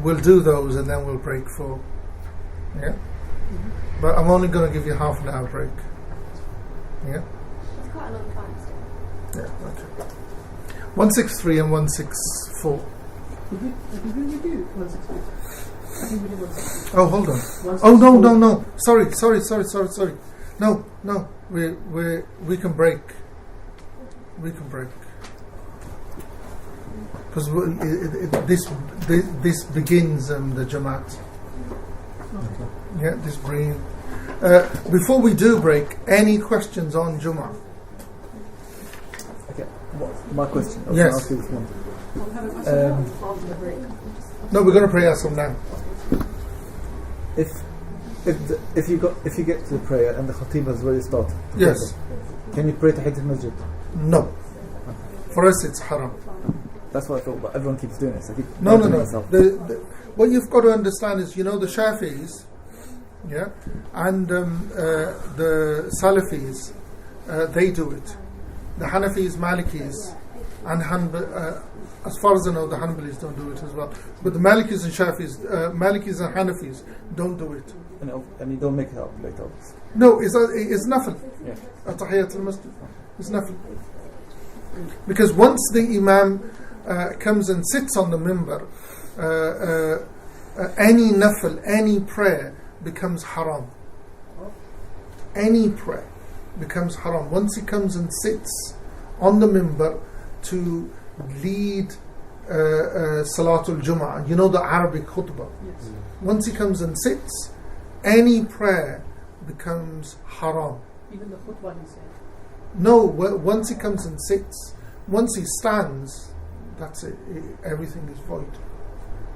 we'll do those and then we'll break for. Yeah. But I'm only going to give you half an hour break. Yeah? It's quite a long time still. Yeah, okay. 163 and 164. Did we do 163? I think we did 163. Oh, hold on. Oh, no. Sorry. No. We can break. Because this begins the Jamaat. Yeah, this bringing. Before we do break, any questions on Jummah? Okay, my question. I was Yes. going to ask you this one. After the break. No, we're going to pray Asr now. If you get to the prayer and the khatib has already started, Yes. can you pray Tahiyyat al-Masjid? No. For us, it's haram. That's what I thought, but everyone keeps doing it. So I keep No. asking myself. What you've got to understand is, the Shafis, yeah, and the Salafis, they do it. The Hanafis, Malikis, and as far as I know, the Hanbalis don't do it as well. But the Malikis and Shafis, Malikis and Hanafis don't do it. And you don't make it up later, obviously. No, it's nafil. Yeah. Tahiyyat al-Masjid. It's nafil. Because once the Imam comes and sits on the minbar, any nafil, any prayer becomes haram. Any prayer becomes haram. Once he comes and sits on the minbar to lead Salatul Jum'ah, the Arabic khutbah. Yes. Once he comes and sits, any prayer becomes haram. Even the khutbah he said. No, once he comes and sits, once he stands, that's it. Everything is void.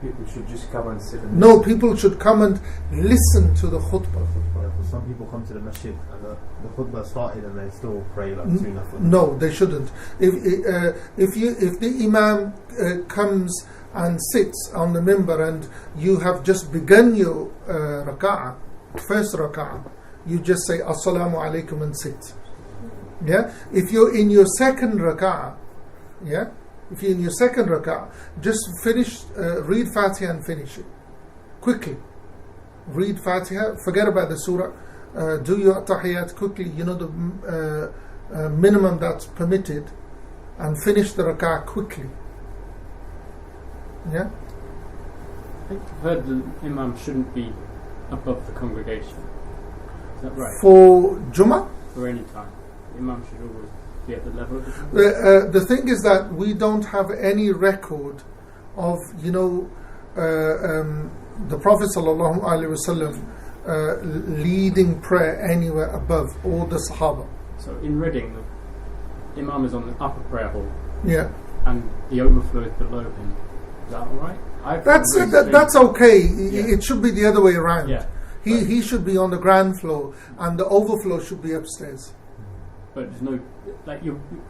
People should just come and sit. No, people should come and listen to the khutbah. Some people come to the masjid and the khutbah started and they still pray like sunnah. No, they shouldn't. If the imam comes and sits on the minbar and you have just begun your raka'ah, first raka'ah, you just say assalamu alaikum and sit. Yeah. If you're in your second raka'ah, yeah. If you're in your second raka'ah, just finish, read Fatiha and finish it quickly. Read Fatiha, forget about the surah, do your tahiyyat quickly, the minimum that's permitted, and finish the raka'ah quickly. Yeah? I think I've heard the Imam shouldn't be above the congregation. Is that right? For Jummah? For any time. The Imam should always be at the level of the congregation. The thing is that we don't have any record of, the Prophet ﷺ leading prayer anywhere above, or the Sahaba. So in Reading, the Imam is on the upper prayer hall. Yeah. And the overflow is below him. Is that alright? That's okay. Yeah. It should be the other way around. Yeah. He should be on the ground floor and the overflow should be upstairs. But there's no, the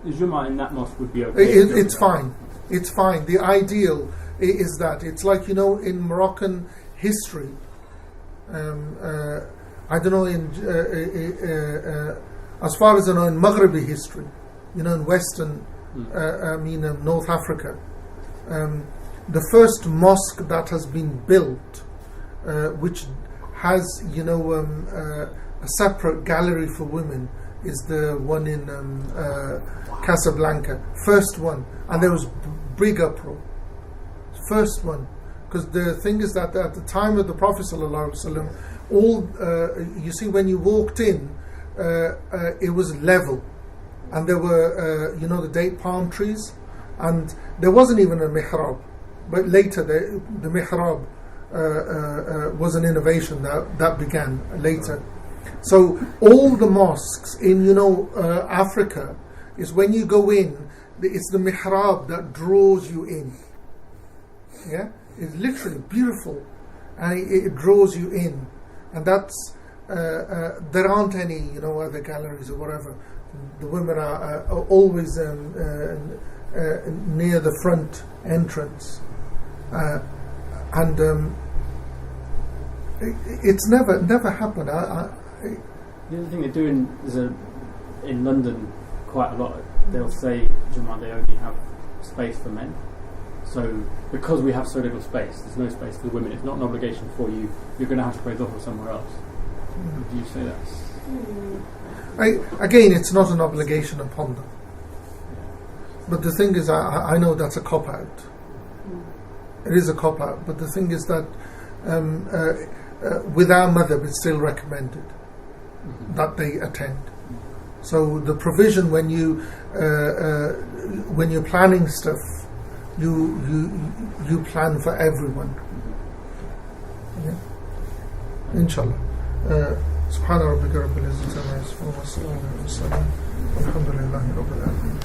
Jummah in that mosque would be okay. It's fine. It's fine. The ideal is that it's like, in Moroccan history, I don't know, as far as I know, in Maghribi history, in Western, North Africa, the first mosque that has been built, which has, a separate gallery for women, is the one in Casablanca. First one. And there was big uproar. First one. Because the thing is that at the time of the Prophet ﷺ, all you see when you walked in, it was level, and there were the date palm trees, and there wasn't even a mihrab, but later the mihrab was an innovation that began later. So all the mosques in Africa is when you go in, it's the mihrab that draws you in. Yeah, it's literally beautiful, and it draws you in, and that's there aren't any other galleries or whatever. The women are always near the front entrance, and it's never happened. The other thing they're doing is in London quite a lot. They'll say Jummah they only have space for men. So because we have so little space, there's no space for the women. It's not an obligation for you. You're going to have to pray dhuhr somewhere else. Do you say that? Again, it's not an obligation upon them. But the thing is, I know that's a cop-out. It is a cop-out. But the thing is that with our madhab, it's still recommended that they attend. So the provision when you're planning stuff, you plan for everyone. Yeah. Inshallah. Subhana rabbika rabbil izzati amma yasifun wa salamun ala al mursalin walhamdulillahi rabbil alamin.